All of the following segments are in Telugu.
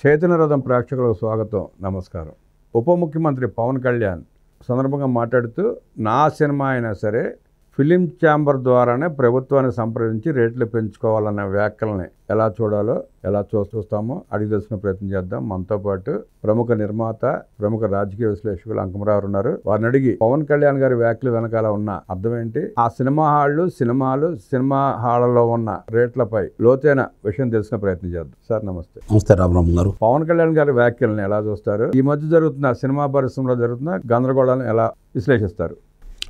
చైతన్య రథం ప్రేక్షకులకు స్వాగతం, నమస్కారం. ఉప ముఖ్యమంత్రి పవన్ కళ్యాణ్ సందర్భంగా మాట్లాడుతూ నా సినిమా అయినా సరే ఫిలిం ఛాంబర్ ద్వారానే ప్రభుత్వాన్ని సంప్రదించి రేట్లు పెంచుకోవాలన్న వ్యాఖ్యల్ని ఎలా చూడాలో ఎలా చూస్తామో అడిగి తెలుసుకునే ప్రయత్నం చేద్దాం. మనతో పాటు ప్రముఖ నిర్మాత, ప్రముఖ రాజకీయ విశ్లేషకులు అంకమరావు ఉన్నారు. వారిని అడిగి పవన్ కళ్యాణ్ గారి వ్యాఖ్యలు వెనకాల ఉన్న అర్థం ఏంటి, ఆ సినిమా హాళ్లలో ఉన్న రేట్లపై లోతైన విషయం తెలుసుకునే ప్రయత్నం చేద్దాం. సార్ నమస్తే. నమస్తే రామరామ్ గారు. పవన్ కళ్యాణ్ గారి వ్యాఖ్యలను ఎలా చూస్తారు? ఈ మధ్య జరుగుతున్న సినిమా పరిశ్రమలో జరుగుతున్న గందరగోళాలను ఎలా విశ్లేషిస్తారు?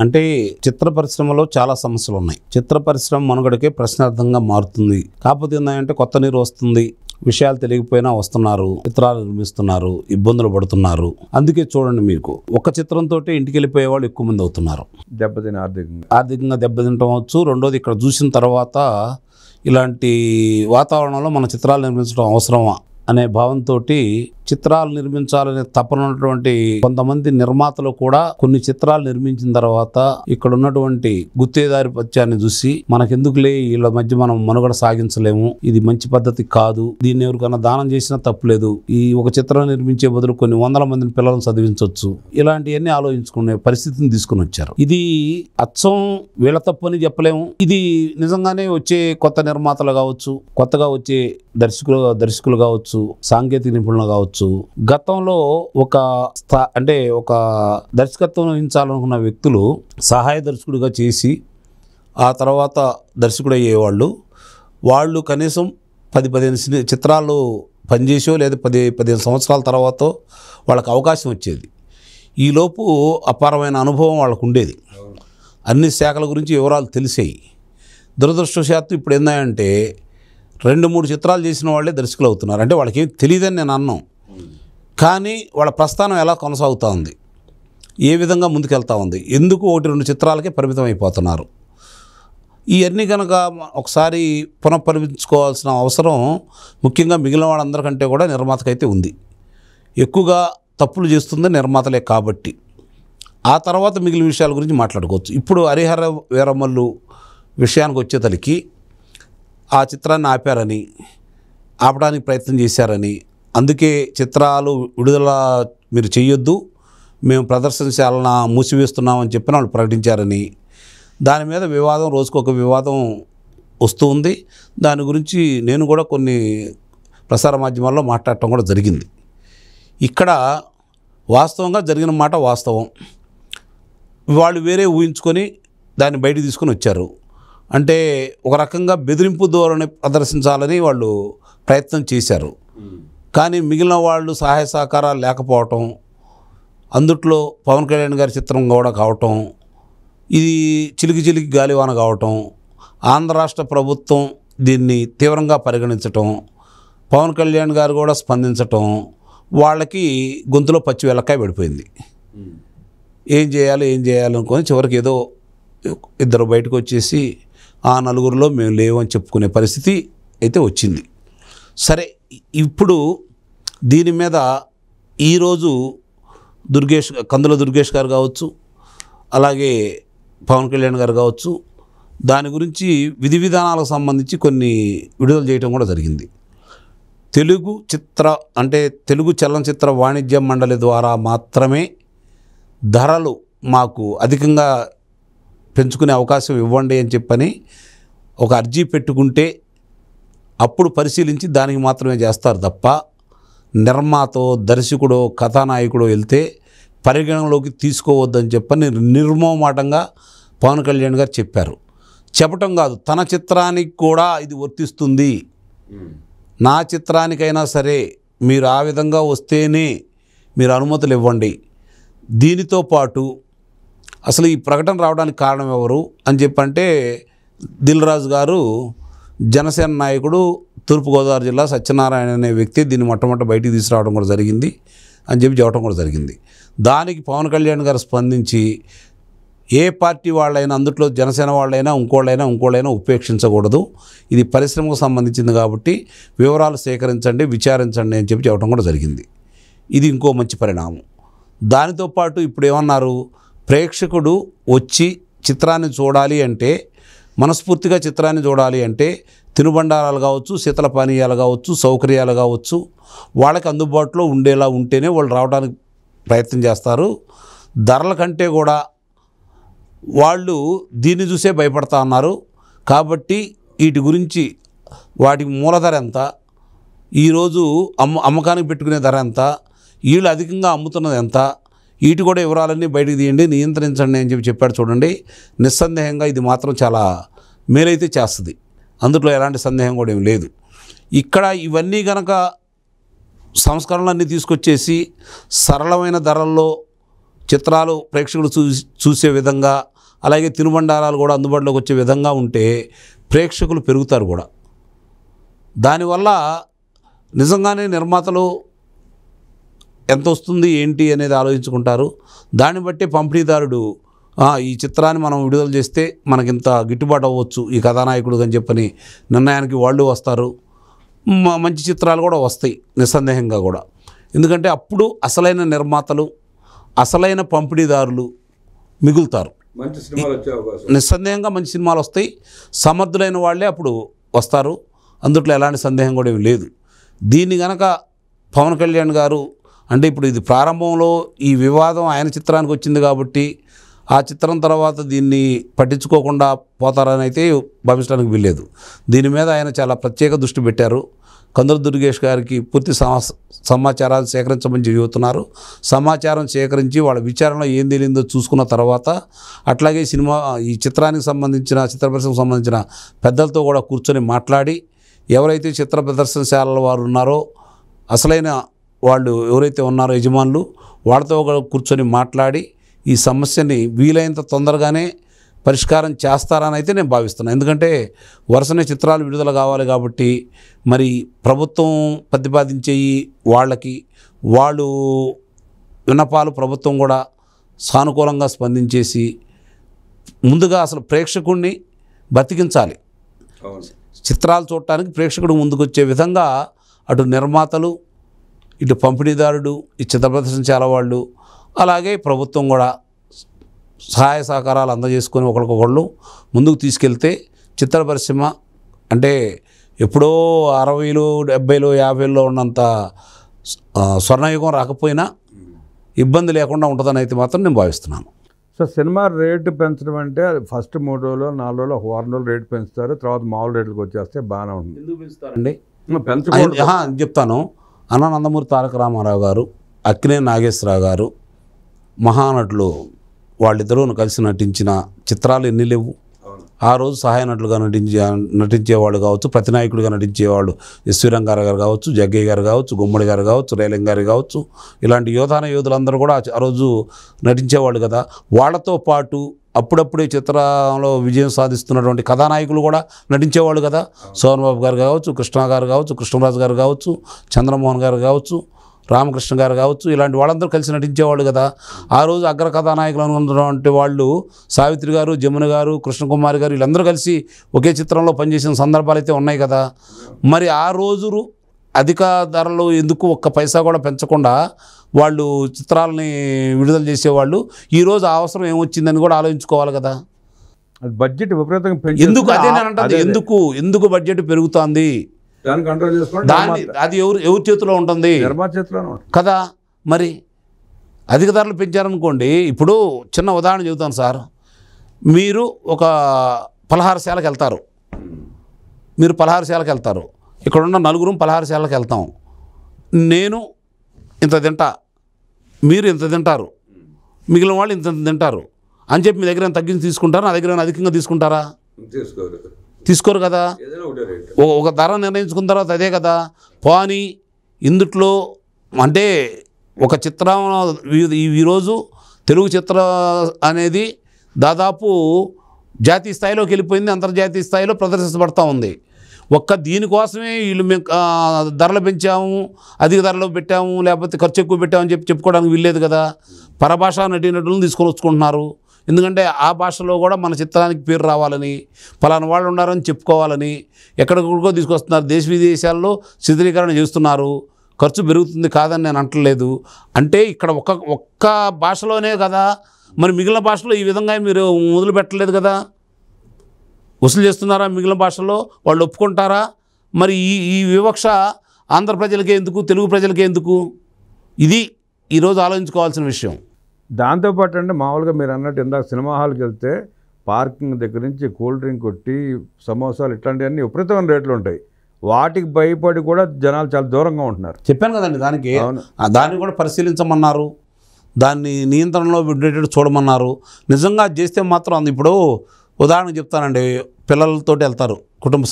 అంటే చిత్ర పరిశ్రమలో చాలా సమస్యలు ఉన్నాయి. చిత్ర పరిశ్రమ మనుగడకే ప్రశ్నార్థంగా మారుతుంది. కాకపోతే ఏంటంటే కొత్త నీరు వస్తుంది, విషయాలు తెలియకపోయినా వస్తున్నారు, చిత్రాలు నిర్మిస్తున్నారు, ఇబ్బందులు పడుతున్నారు. అందుకే చూడండి, మీకు ఒక చిత్రంతో ఇంటికి వెళ్ళిపోయే వాళ్ళు ఎక్కువ మంది అవుతున్నారు. దెబ్బతిని ఆర్థికంగా దెబ్బతింటం అవచ్చు. రెండోది, ఇక్కడ చూసిన తర్వాత ఇలాంటి వాతావరణంలో మన చిత్రాలు నిర్మించడం అవసరమా అనే భావంతో చిత్రాలు నిర్మించాలనే తపన ఉన్నటువంటి కొంతమంది నిర్మాతలు కూడా కొన్ని చిత్రాలు నిర్మించిన తర్వాత ఇక్కడ ఉన్నటువంటి గుత్తేదారిపత్యాన్ని చూసి మనకెందుకులే, వీళ్ళ మధ్య మనం మనుగడ సాగించలేము, ఇది మంచి పద్ధతి కాదు, దీన్ని ఎవరికైనా దానం చేసినా తప్పులేదు, ఈ ఒక చిత్రం నిర్మించే బదులు కొన్ని వందల మందిని పిల్లలను చదివించవచ్చు, ఇలాంటివన్నీ ఆలోచించుకునే పరిస్థితిని తీసుకుని వచ్చారు. ఇది అచ్చం వీళ్ళ తప్పు అని చెప్పలేము. ఇది నిజంగానే వచ్చే కొత్త నిర్మాతలు కావచ్చు, కొత్తగా వచ్చే దర్శకులు కావచ్చు, సాంకేతిక నిపుణులు కావచ్చు, గతంలో ఒక దర్శకత్వం వహించాలనుకున్న వ్యక్తులు సహాయ దర్శకుడిగా చేసి ఆ తర్వాత దర్శకుడు అయ్యేవాళ్ళు. వాళ్ళు కనీసం 10-15 చిత్రాలు పనిచేసో లేదా 10-15 సంవత్సరాల తర్వాత వాళ్ళకి అవకాశం వచ్చేది. ఈలోపు అపారమైన అనుభవం వాళ్ళకు ఉండేది, అన్ని శాఖల గురించి వివరాలు తెలిసాయి. దురదృష్టవశాత్తు ఇప్పుడు ఏంటంటే 2-3 చిత్రాలు చేసిన వాళ్ళే దర్శకులు అవుతున్నారు. అంటే వాళ్ళకి ఏం తెలియదని నేను అన్నాను, కానీ వాళ్ళ ప్రస్థానం ఎలా కొనసాగుతూ ఉంది, ఏ విధంగా ముందుకెళ్తూ ఉంది, ఎందుకు 1-2 చిత్రాలకే పరిమితం అయిపోతున్నారు. ఇవన్నీ కనుక ఒకసారి పునఃపరిమించుకోవాల్సిన అవసరం ముఖ్యంగా మిగిలిన వాళ్ళందరికంటే కూడా నిర్మాతకైతే ఉంది. ఎక్కువగా తప్పులు చేస్తుంది నిర్మాతలే కాబట్టి ఆ తర్వాత మిగిలిన విషయాల గురించి మాట్లాడుకోవచ్చు. ఇప్పుడు హరిహర వీరమల్లు విషయానికి వచ్చేతలికి ఆ చిత్రాన్ని ఆపడానికి ప్రయత్నం చేశారని, అందుకే చిత్రాలు విడుదల మీరు చేయొద్దు, మేము ప్రదర్శనశాలన మూసివేస్తున్నామని చెప్పిన వాళ్ళు ప్రకటించారని, దాని మీద వివాదం, రోజుకొక వివాదం వస్తూ ఉంది. దాని గురించి నేను కూడా కొన్ని ప్రసార మాధ్యమాల్లో మాట్లాడటం కూడా జరిగింది. ఇక్కడ వాస్తవంగా జరిగిన మాట వాస్తవం. వాళ్ళు వేరే ఊహించుకొని దాన్ని బయటికి తీసుకొని వచ్చారు. అంటే ఒక రకంగా బెదిరింపు ధోరణి ప్రదర్శించాలని వాళ్ళు ప్రయత్నం చేశారు. కానీ మిగిలిన వాళ్ళు సహాయ సహకారాలు లేకపోవటం, అందుట్లో పవన్ కళ్యాణ్ గారి చిత్రం కూడా కావటం, ఇది చిలికి గాలివాన కావటం, ఆంధ్ర రాష్ట్ర ప్రభుత్వం దీన్ని తీవ్రంగా పరిగణించటం, పవన్ కళ్యాణ్ గారు కూడా స్పందించటం, వాళ్ళకి గొంతులో పచ్చి వెలక్కాయ పడిపోయింది. ఏం చేయాలి అనుకొని చివరికి ఏదో ఇద్దరు బయటకు వచ్చేసి ఆ నలుగురిలో మేము లేవని చెప్పుకునే పరిస్థితి అయితే వచ్చింది. సరే, ఇప్పుడు దీని మీద ఈరోజు కందుల దుర్గేష్ గారు కావచ్చు, అలాగే పవన్ కళ్యాణ్ గారు కావచ్చు, దాని గురించి విధి విధానాలకు సంబంధించి కొన్ని విడుదల చేయడం కూడా జరిగింది. తెలుగు చలనచిత్ర వాణిజ్య మండలి ద్వారా మాత్రమే ధరలు మాకు అధికంగా పెంచుకునే అవకాశం ఇవ్వండి అని చెప్పని ఒక అర్జీ పెట్టుకుంటే అప్పుడు పరిశీలించి దానికి మాత్రమే చేస్తారు తప్ప నిర్మాతో, దర్శకుడో, కథానాయకుడో వెళ్తే పరిగణనలోకి తీసుకోవద్దని చెప్పని నిర్మోహమాటంగా పవన్ కళ్యాణ్ గారు చెప్పారు. చెప్పటం కాదు, తన చిత్రానికి కూడా ఇది వర్తిస్తుంది, నా చిత్రానికైనా సరే మీరు ఆ విధంగా వస్తేనే మీరు అనుమతులు ఇవ్వండి. దీనితో పాటు అసలు ఈ ప్రకటన రావడానికి కారణం ఎవరు అని చెప్పంటే దిల్ రాజు గారు, జనసేన నాయకుడు, తూర్పుగోదావరి జిల్లా సత్యనారాయణ అనే వ్యక్తి దీన్ని మొట్టమొదటి బయటికి తీసుకురావడం కూడా జరిగింది అని చెప్పడం కూడా జరిగింది. దానికి పవన్ కళ్యాణ్ గారు స్పందించి ఏ పార్టీ వాళ్ళైనా, అందుట్లో జనసేన వాళ్ళైనా ఇంకోళ్ళైనా ఉపేక్షించకూడదు, ఇది పరిశ్రమకు సంబంధించింది కాబట్టి వివరాలు సేకరించండి, విచారించండి అని చెప్పడం కూడా జరిగింది. ఇది ఇంకో మంచి పరిణామం. దానితో పాటు ఇప్పుడు ఏమన్నారు, ప్రేక్షకుడు వచ్చి చిత్రాన్ని చూడాలి అంటే, మనస్ఫూర్తిగా చిత్రాన్ని చూడాలి అంటే తినుబండారాలు కావచ్చు, శీతల పానీయాలు కావచ్చు, సౌకర్యాలు కావచ్చు, వాళ్ళకి అందుబాటులో ఉండేలా ఉంటేనే వాళ్ళు రావడానికి ప్రయత్నం చేస్తారు. ధరల కంటే కూడా వాళ్ళు దీన్ని చూసే భయపడతా ఉన్నారు. కాబట్టి వీటి గురించి వాటి మూలధర ఎంత, ఈరోజు అమ్మకానికి పెట్టుకునే ధర ఎంత, వీళ్ళు అధికంగా అమ్ముతున్నది ఎంత, వీటి కూడా వివరాలన్నీ బయటికి తీయండి, నియంత్రించండి అని చెప్పాడు. చూడండి, నిస్సందేహంగా ఇది మాత్రం చాలా మేలైతే చేస్తుంది, అందులో ఎలాంటి సందేహం కూడా ఏం లేదు. ఇక్కడ ఇవన్నీ కనుక సంస్కరణలన్నీ తీసుకొచ్చేసి సరళమైన ధరల్లో చిత్రాలు ప్రేక్షకులు చూసే విధంగా, అలాగే తినుబండారాలు కూడా అందుబాటులోకి వచ్చే విధంగా ఉంటే ప్రేక్షకులు పెరుగుతారు కూడా. దానివల్ల నిజంగానే నిర్మాతలు ఎంత వస్తుంది ఏంటి అనేది ఆలోచించుకుంటారు. దాన్ని బట్టి పంపిణీదారుడు ఈ చిత్రాన్ని మనం విడుదల చేస్తే మనకింత గిట్టుబాటు అవ్వచ్చు ఈ కథానాయకుడు అని చెప్పని నిర్ణయానికి వాళ్ళు వస్తారు. మంచి చిత్రాలు కూడా వస్తాయి నిస్సందేహంగా కూడా. ఎందుకంటే అప్పుడు అసలైన నిర్మాతలు, అసలైన పంపిణీదారులు మిగులుతారు. మంచి సినిమాలు వచ్చే అవకాశం, నిస్సందేహంగా మంచి సినిమాలు వస్తాయి. సమర్థులైన వాళ్ళే అప్పుడు వస్తారు, అందుట్లో ఎలాంటి సందేహం కూడా ఏమి లేదు. దీన్ని గనక పవన్ కళ్యాణ్ గారు, అంటే ఇప్పుడు ఇది ప్రారంభంలో ఈ వివాదం ఆయన చిత్రానికి వచ్చింది కాబట్టి ఆ చిత్రం తర్వాత దీన్ని పట్టించుకోకుండా పోతారని అయితే భావించడానికి వీల్లేదు. దీని మీద ఆయన చాలా ప్రత్యేక దృష్టి పెట్టారు. కందుల దుర్గేష్ గారికి పూర్తి సమాచారాలు సేకరించమని చెబుతున్నారు. సమాచారం సేకరించి వాళ్ళ విచారణలో ఏం తెలియందో చూసుకున్న తర్వాత, అట్లాగే ఈ చిత్రానికి సంబంధించిన, చిత్ర పరిశ్రమకు సంబంధించిన పెద్దలతో కూడా కూర్చొని మాట్లాడి, ఎవరైతే చిత్ర ప్రదర్శనశాలల వారు ఉన్నారో, అసలైన వాళ్ళు ఎవరైతే ఉన్నారో యజమానులు, వాళ్ళతో కూర్చొని మాట్లాడి ఈ సమస్యని వీలైనంత తొందరగానే పరిష్కారం చేస్తారని అయితే నేను భావిస్తున్నాను. ఎందుకంటే వరుసనే చిత్రాలు విడుదల కావాలి కాబట్టి మరి ప్రభుత్వం ప్రతిపాదించేయి వాళ్ళకి, వాళ్ళు విన్నపాలు ప్రభుత్వం కూడా సానుకూలంగా స్పందించేసి ముందుగా అసలు ప్రేక్షకుడిని బతికించాలి. చిత్రాలు చూడటానికి ప్రేక్షకుడు ముందుకొచ్చే విధంగా అటు నిర్మాతలు, ఇటు పంపిణీదారుడు, ఈ చిత్ర ప్రదర్శనశాల వాళ్ళు, అలాగే ప్రభుత్వం కూడా సహాయ సహకారాలు అందజేసుకొని ఒకరికొకళ్ళు ముందుకు తీసుకెళ్తే చిత్ర పరిశ్రమ అంటే ఎప్పుడో 60లు 70లు 50ల్లో ఉన్నంత స్వర్ణయుగం రాకపోయినా ఇబ్బంది లేకుండా ఉంటుందని అయితే మాత్రం నేను భావిస్తున్నాను. సో సినిమా రేటు పెంచడం అంటే అది ఫస్ట్ 3 రోజులు 4 రోజులు ఒక వారం రోజులు రేటు పెంచుతారు, తర్వాత మామూలు రేట్లకు వచ్చేస్తే బాగానే ఉంటుంది. ఎందుకు పెంచుతారండి? చెప్తాను. అన్న నందమూరి తారక రామారావు గారు, అక్కినేని నాగేశ్వరరావు గారు, మహానటులు వాళ్ళిద్దరూ కలిసి నటించిన చిత్రాలు ఎన్ని లేవు. ఆ రోజు సహాయ నటులుగా నటించేవాళ్ళు కావచ్చు, ప్రతినాయకుడిగా నటించేవాళ్ళు ఎస్వి రంగారావు గారు కావచ్చు, జగ్గయ్య గారు కావచ్చు, గుమ్మడి గారు కావచ్చు, రేలంగ్ గారు కావచ్చు, ఇలాంటి యోధులందరూ కూడా ఆ రోజు నటించేవాళ్ళు కదా. వాళ్ళతో పాటు అప్పుడప్పుడే చిత్రంలో విజయం సాధిస్తున్నటువంటి కథానాయకులు కూడా నటించేవాళ్ళు కదా. సోమన్ బాబు గారు కావచ్చు, కృష్ణ గారు కావచ్చు, కృష్ణరాజు గారు కావచ్చు, చంద్రమోహన్ గారు కావచ్చు, రామకృష్ణ గారు కావచ్చు, ఇలాంటి వాళ్ళందరూ కలిసి నటించేవాళ్ళు కదా. ఆ రోజు అగ్ర కథానాయకులు అనుకున్నటువంటి వాళ్ళు సావిత్రి గారు, జమున గారు, కృష్ణకుమారి గారు, వీళ్ళందరూ కలిసి ఒకే చిత్రంలో పనిచేసిన సందర్భాలు అయితే ఉన్నాయి కదా. మరి ఆ రోజు అధిక ధరలు ఎందుకు ఒక్క పైసా కూడా పెంచకుండా వాళ్ళు చిత్రాలని విడుదల చేసేవాళ్ళు, ఈరోజు ఆ అవసరం ఏమొచ్చిందని కూడా ఆలోచించుకోవాలి కదా. బడ్జెట్ విపరీతంగా ఎందుకు అదే నేను అంటే ఎందుకు బడ్జెట్ పెరుగుతుంది, దాన్ని కంట్రోల్ చేసుకోండి. అది ఎవరి చేతిలో ఉంటుంది? నిర్మాత చేతిలోనే కదా. మరి అధిక ధరలు పెంచారనుకోండి, ఇప్పుడు చిన్న ఉదాహరణ చెబుతాను సార్. మీరు ఒక పలహారశాలకు వెళ్తారు, ఇక్కడున్న నలుగురు పలహారశాలకు వెళ్తాం. నేను ఇంత తింటా, మీరు ఇంత తింటారు, మిగిలిన వాళ్ళు ఇంత తింటారు అని చెప్పి మీ దగ్గర తగ్గించి తీసుకుంటారా, నా దగ్గర అధికంగా తీసుకుంటారా? తీసుకోరు కదా. ఒక ధర నిర్ణయించుకున్న తర్వాత అదే కదా. పోనీ ఇందుట్లో అంటే ఒక చిత్రం ఈరోజు తెలుగు చిత్రం అనేది దాదాపు జాతీయ స్థాయిలోకి వెళ్ళిపోయింది, అంతర్జాతీయ స్థాయిలో ప్రదర్శించబడతా ఉంది. దీనికోసమే వీళ్ళు మేము ధరలు పెంచాము, అధిక ధరలు పెట్టాము, లేకపోతే ఖర్చు ఎక్కువ పెట్టామని చెప్పుకోవడానికి వీల్లేదు కదా. పరభాషా నటీనటులను తీసుకొని వచ్చుకుంటున్నారు. ఎందుకంటే ఆ భాషలో కూడా మన చిత్రానికి పేరు రావాలని, ఫలానా వాళ్ళు ఉన్నారని చెప్పుకోవాలని ఎక్కడికో తీసుకొస్తున్నారు. దేశ విదేశాల్లో చిత్రీకరణ చేస్తున్నారు. ఖర్చు పెరుగుతుంది కాదని నేను అంటలేదు. అంటే ఇక్కడ ఒక్క భాషలోనే కదా, మరి మిగిలిన భాషలో ఈ విధంగా మీరు మొదలు పెట్టలేదు కదా. వసూలు చేస్తున్నారా మిగిలిన భాషల్లో? వాళ్ళు ఒప్పుకుంటారా? మరి ఈ వివక్ష ఆంధ్ర ప్రజలకే ఎందుకు, తెలుగు ప్రజలకే ఎందుకు? ఇది ఈరోజు ఆలోచించుకోవాల్సిన విషయం. దాంతోపాటు అంటే మామూలుగా మీరు అన్నట్టు ఇందాక సినిమా హాల్కి వెళ్తే పార్కింగ్ దగ్గర నుంచి కూల్ డ్రింక్ కొట్టి సమోసాలు ఇట్లాంటివన్నీ విపరీతమైన రేట్లు ఉంటాయి. వాటికి భయపడి కూడా జనాలు చాలా దూరంగా ఉంటున్నారు. చెప్పాను కదండి, దాన్ని కూడా పరిశీలించమన్నారు, దాన్ని నియంత్రణలో ఉండేటట్టు చూడమన్నారు. నిజంగా అది చేస్తే మాత్రం ఇప్పుడు ఉదాహరణకు చెప్తానండి, పిల్లలతోటి వెళ్తారు కుటుంబ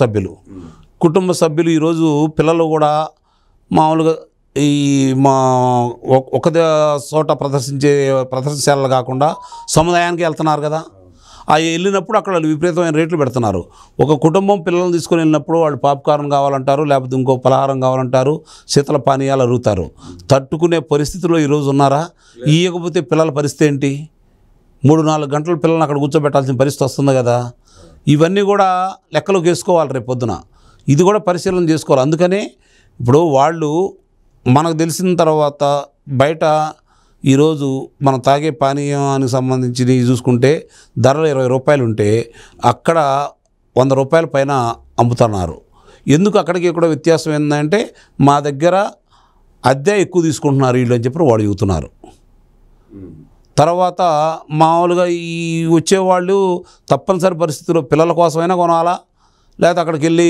సభ్యులు ఈరోజు పిల్లలు కూడా మామూలుగా ఈ ఒక చోట ప్రదర్శనశాలలు కాకుండా సముదాయానికి వెళ్తున్నారు కదా. అవి వెళ్ళినప్పుడు అక్కడ వాళ్ళు విపరీతమైన రేట్లు పెడుతున్నారు. ఒక కుటుంబం పిల్లల్ని తీసుకొని వెళ్ళినప్పుడు వాళ్ళు పాప్కార్న్ కావాలంటారు, లేకపోతే ఇంకో పలహారం కావాలంటారు, శీతల పానీయాలు అరుగుతారు. తట్టుకునే పరిస్థితిలో ఈరోజు ఉన్నారా? ఇవ్వకపోతే పిల్లల పరిస్థితి ఏంటి? 3-4 గంటలు పిల్లల్ని అక్కడ కూర్చోబెట్టాల్సిన పరిస్థితి వస్తుంది కదా. ఇవన్నీ కూడా లెక్కలోకి వేసుకోవాలి రేపు పొద్దున. ఇది కూడా పరిశీలన చేసుకోవాలి. అందుకనే ఇప్పుడు వాళ్ళు మనకు తెలిసిన తర్వాత బయట ఈరోజు మనం తాగే పానీయానికి సంబంధించి చూసుకుంటే ధరలు 20 రూపాయలు ఉంటే అక్కడ 100 రూపాయల పైన అమ్ముతున్నారు. ఎందుకు అక్కడికి కూడా వ్యత్యాసం ఏంటంటే మా దగ్గర అద్దె ఎక్కువ తీసుకుంటున్నారు వీళ్ళు అని చెప్పి వాళ్ళు చెబుతున్నారు. తర్వాత మామూలుగా ఈ వచ్చేవాళ్ళు తప్పనిసరి పరిస్థితుల్లో పిల్లల కోసమైనా కొనాలా, లేకపోతే అక్కడికి వెళ్ళి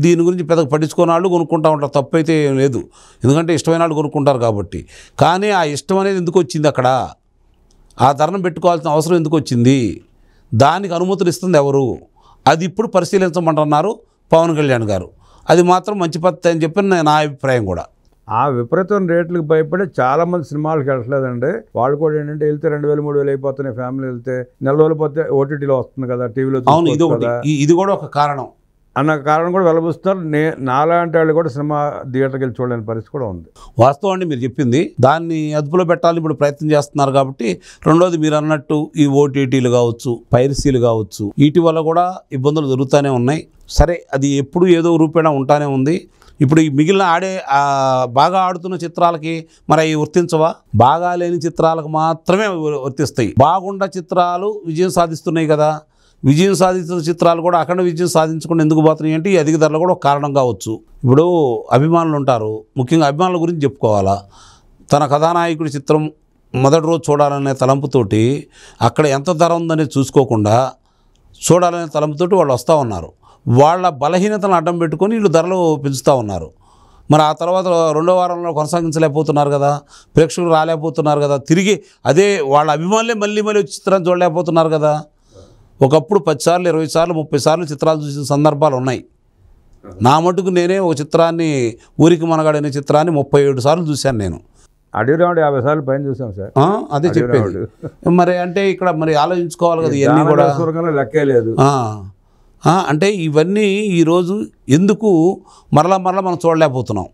దీని గురించి పెద్దగా పట్టించుకున్న వాళ్ళు కొనుక్కుంటూ ఉంటారు. తప్పు అయితే ఏం లేదు, ఎందుకంటే ఇష్టమైన వాళ్ళు కొనుక్కుంటారు కాబట్టి. కానీ ఆ ఇష్టం అనేది ఎందుకు వచ్చింది? అక్కడ ఆ ధరను పెట్టుకోవాల్సిన అవసరం ఎందుకు వచ్చింది? దానికి అనుమతులు ఇస్తుంది ఎవరు? అది ఇప్పుడు పరిశీలించమంటున్నారు పవన్ కళ్యాణ్ గారు. అది మాత్రం మంచి పద్ధతి అని చెప్పి నా అభిప్రాయం కూడా. ఆ విపరీతం రేట్లకు భయపడి చాలామంది సినిమాలకు వెళ్ళట్లేదండి. వాళ్ళు కూడా ఏంటంటే వెళ్తే 2000-3000 అయిపోతున్నాయి. ఫ్యామిలీ వెళ్తే నెల రోజులు పోతే ఓటీటీలో వస్తుంది కదా, టీవీలో. అవును, ఇది కూడా ఒక కారణం అన్న కారణం కూడా వెలబుస్తారు. నాలాంటి వాళ్ళు కూడా సినిమా థియేటర్కి వెళ్ళి చూడలేని పరిస్థితి కూడా ఉంది. వాస్తవం అండి మీరు చెప్పింది. దాన్ని అదుపులో పెట్టాలని ఇప్పుడు ప్రయత్నం చేస్తున్నారు కాబట్టి. రెండోది మీరు అన్నట్టు ఈ ఓటీటీలు కావచ్చు, పైరసీలు కావచ్చు, వీటి వల్ల కూడా ఇబ్బందులు జరుగుతూనే ఉన్నాయి. సరే, అది ఎప్పుడు ఏదో రూపేణా ఉంటానే ఉంది. ఇప్పుడు ఈ మిగిలిన బాగా ఆడుతున్న చిత్రాలకి మరి అవి వర్తించవా? బాగా లేని చిత్రాలకు మాత్రమే వర్తిస్తాయి. బాగుండ చిత్రాలు విజయం సాధిస్తున్నాయి కదా. విజయం సాధిస్తున్న చిత్రాలు కూడా అఖండ విజయం సాధించకుండా ఎందుకు పోతున్నాయి అంటే ఈ అధిక ధరలు కూడా ఒక కారణం కావచ్చు. ఇప్పుడు అభిమానులు ఉంటారు, ముఖ్యంగా అభిమానుల గురించి చెప్పుకోవాలా. తన కథానాయకుడి చిత్రం మొదటి రోజు చూడాలనే తలంపుతోటి అక్కడ ఎంత ధర ఉందనేది చూసుకోకుండా చూడాలనే తలంపుతోటి వాళ్ళు వస్తూ ఉన్నారు. వాళ్ళ బలహీనతను అడ్డం పెట్టుకొని వీళ్ళు ధరలు పెంచుతూ ఉన్నారు. మరి ఆ తర్వాత 2వ వారంలో కొనసాగించలేకపోతున్నారు కదా, ప్రేక్షకులు రాలేకపోతున్నారు కదా, తిరిగి అదే వాళ్ళ అభిమానులే మళ్ళీ వచ్చి చిత్రాన్ని చూడలేకపోతున్నారు కదా. ఒకప్పుడు 10 సార్లు 20 సార్లు 30 సార్లు చిత్రాలు చూసిన సందర్భాలు ఉన్నాయి. నా మటుకు నేనే ఒక చిత్రాన్ని ఊరికి మనగాడు అనే చిత్రాన్ని 37 సార్లు చూశాను నేను. అడిగిరాడు 50 సార్లు పైన చూసాం సార్. అదే చెప్పేది. మరి అంటే ఇక్కడ మరి ఆలోచించుకోవాలి కదా, ఇవన్నీ కూడా లెక్కే లేదు. అంటే ఇవన్నీ ఈరోజు ఎందుకు మరలా మనం చూడలేకపోతున్నాం?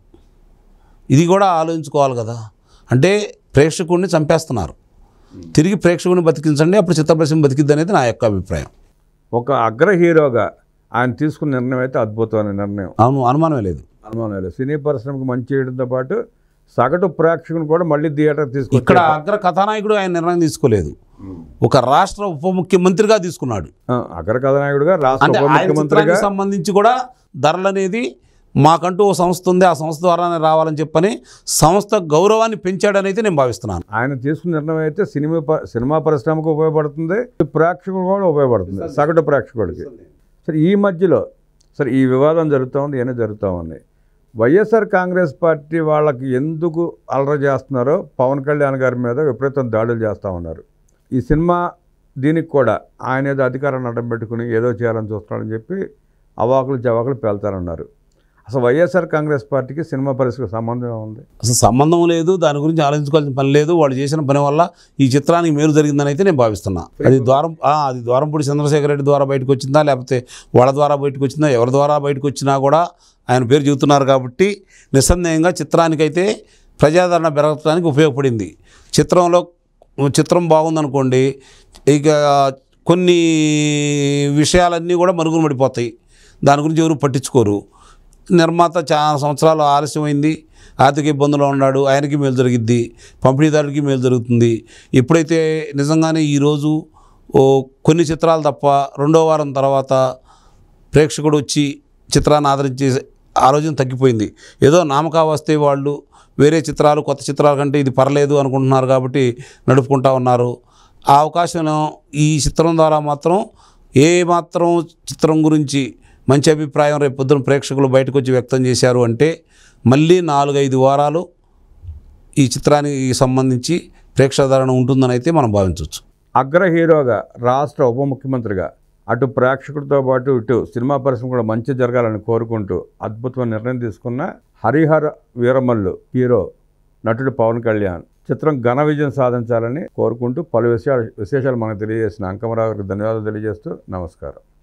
ఇది కూడా ఆలోచించుకోవాలి కదా. అంటే ప్రేక్షకుడిని చంపేస్తున్నారు. తిరిగి ప్రేక్షకుడిని బతికించండి, అప్పుడు చిత్ర పరిశ్రమ బతికిద్ది అనేది నా యొక్క అభిప్రాయం. ఒక అగ్ర హీరోగా ఆయన తీసుకున్న నిర్ణయం అయితే అద్భుతమైన నిర్ణయం. అవును, అనుమానమే లేదు. సినీ పరిశ్రమకు మంచి చేయడంతో పాటు సగటు ప్రేక్షకుని కూడా మళ్ళీ థియేటర్ తీసుకు. ఇక్కడ అగ్ర కథానాయకుడు ఆయన నిర్ణయం తీసుకోలేదు, ఒక రాష్ట్ర ఉప ముఖ్యమంత్రిగా తీసుకున్నాడు. అగ్ర కథానాయకుడుగా రాష్ట్ర ఉప ముఖ్యమంత్రిగా సంబంధించి కూడా ధరలు అనేది మాకంటూ ఓ సంస్థ ఉంది, ఆ సంస్థ ద్వారానే రావాలని చెప్పని సంస్థ గౌరవాన్ని పెంచాడని అయితే నేను భావిస్తున్నాను. ఆయన తీసుకున్న నిర్ణయం అయితే సినిమా పరిశ్రమకు ఉపయోగపడుతుంది, ప్రేక్షకుడు కూడా ఉపయోగపడుతుంది, సగటు ప్రేక్షకుడికి. సరే, ఈ మధ్యలో ఈ వివాదం జరుగుతూ ఉంది, ఇవన్నీ జరుగుతూ ఉన్నాయి. వైఎస్ఆర్ కాంగ్రెస్ పార్టీ వాళ్ళకి ఎందుకు అలర చేస్తున్నారో పవన్ కళ్యాణ్ గారి మీద విపరీతం దాడులు చేస్తూ ఉన్నారు. ఈ సినిమా దీనికి కూడా ఆయన ఏదో అధికారాన్ని అడ్డం పెట్టుకుని ఏదో చేయాలని చూస్తున్నాడని చెప్పి అవాకులు జవాకులు పేల్తారన్నారు. అసలు వైఎస్ఆర్ కాంగ్రెస్ పార్టీకి సినిమా పరిశ్రమకు సంబంధం ఉంది? అసలు సంబంధం లేదు, దాని గురించి ఆలోచించుకోవాల్సిన పని లేదు. వాళ్ళు చేసిన పని వల్ల ఈ చిత్రానికి మేలు జరిగిందని అయితే నేను భావిస్తున్నా. అది ద్వారంపూడి చంద్రశేఖర్ రెడ్డి ద్వారా బయటకు వచ్చిందా, లేకపోతే వాళ్ళ ద్వారా బయటకు వచ్చిందా, ఎవరి ద్వారా బయటకు వచ్చినా కూడా ఆయన పేరు చెబుతున్నారు కాబట్టి నిస్సందేహంగా చిత్రానికైతే ప్రజాదరణ పెరగడానికి ఉపయోగపడింది. చిత్రం బాగుందనుకోండి, ఇక కొన్ని విషయాలన్నీ కూడా మరుగున పడిపోతాయి, దాని గురించి ఎవరు పట్టించుకోరు. నిర్మాత చాలా సంవత్సరాలు ఆలస్యమైంది, ఆర్థిక ఇబ్బందులు ఉన్నాడు, ఆయనకి మేలు జరిగిద్ది, పంపిణీదారుడికి మేలు జరుగుతుంది. ఎప్పుడైతే నిజంగానే ఈరోజు కొన్ని చిత్రాలు తప్ప 2వ వారం తర్వాత ప్రేక్షకుడు వచ్చి చిత్రాన్ని ఆదరించే ఆలోచన తగ్గిపోయింది. ఏదో నామకావస్తే వాళ్ళు వేరే చిత్రాలు కొత్త చిత్రాల కంటే ఇది పర్లేదు అనుకుంటున్నారు కాబట్టి నడుపుకుంటా ఉన్నారు. ఆ అవకాశం ఈ చిత్రం ద్వారా మాత్రం ఏ మాత్రం చిత్రం గురించి మంచి అభిప్రాయం రేపు పొద్దున ప్రేక్షకులు బయటకు వచ్చి వ్యక్తం చేశారు అంటే మళ్ళీ 4-5 వారాలు ఈ చిత్రానికి సంబంధించి ప్రేక్షాదరణ ఉంటుందని అయితే మనం భావించవచ్చు. అగ్ర హీరోగా, రాష్ట్ర ఉప ముఖ్యమంత్రిగా అటు ప్రేక్షకుడితో పాటు ఇటు సినిమా పరిశ్రమ కూడా మంచి జరగాలని కోరుకుంటూ అద్భుతమైన నిర్ణయం తీసుకున్న హరిహర వీరమల్లు హీరో నటుడు పవన్ కళ్యాణ్ చిత్రం ఘన విజయం సాధించాలని కోరుకుంటూ పలు విశేషాలు మనకు తెలియజేసిన అంకమరావు గారికి ధన్యవాదాలు తెలియజేస్తూ నమస్కారం.